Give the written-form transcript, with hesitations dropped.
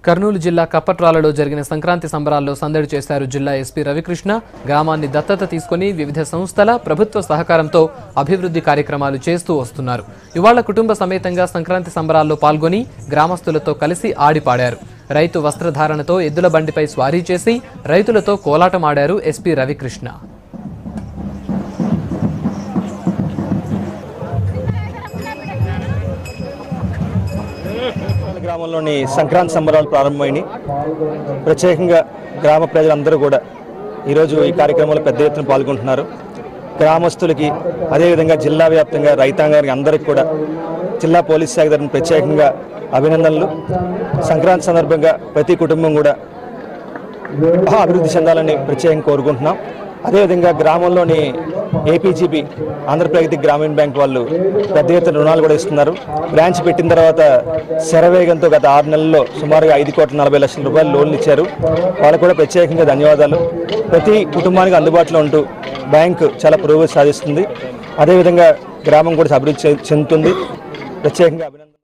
కర్నూలు జిల్లా కప్పట్రాలలో జరిగిన సంక్రాంతి సంబరాల్లో సందడి చేశారు జిల్లా ఎస్పీ రవికృష్ణ. గ్రామాన్ని దత్తత తీసుకుని వివిధ సంస్థల ప్రభుత్వ సహకారంతో అభివృద్ధి కార్యక్రమాలు చేస్తూ వస్తున్నారు. ఇవాళ కుటుంబ సమేతంగా సంక్రాంతి సంబరాల్లో పాల్గొని గ్రామస్తులతో కలిసి ఆడిపాడారు. రైతు వస్త్రధారణతో ఎద్దుల బండిపై స్వారీ చేసి రైతులతో కోలాటమాడారు ఎస్పీ రవికృష్ణ. గ్రామంలోని సంక్రాంతి సంబరాలు ప్రారంభమైనాయి. ప్రత్యేకంగా గ్రామ ప్రజలందరూ కూడా ఈరోజు ఈ కార్యక్రమంలో పెద్ద ఎత్తున పాల్గొంటున్నారు. గ్రామస్తులకి అదేవిధంగా జిల్లా వ్యాప్తంగా రైతాంగానికి అందరికీ కూడా జిల్లా పోలీస్ శాఖ తరఫున ప్రత్యేకంగా అభినందనలు. సంక్రాంతి సందర్భంగా ప్రతి కుటుంబం కూడా అభివృద్ధి చెందాలని ప్రత్యేకంగా కోరుకుంటున్నాం. అదేవిధంగా గ్రామంలోని ఏపీజీబీ ఆంధ్రప్రగతి గ్రామీణ బ్యాంక్ వాళ్ళు పెద్ద ఎత్తున రుణాలు కూడా ఇస్తున్నారు. బ్రాంచ్ పెట్టిన తర్వాత శరవేగంతో గత 6 నెలల్లో సుమారుగా 5,40,00,000 రూపాయలు లోన్లు ఇచ్చారు. వాళ్ళకు కూడా ప్రత్యేకంగా ధన్యవాదాలు. ప్రతి కుటుంబానికి అందుబాటులో ఉంటూ బ్యాంకు చాలా పురోగతి సాధిస్తుంది. అదేవిధంగా గ్రామం కూడా అభివృద్ధి చెందుతుంది. ప్రత్యేకంగా అభినందనలు.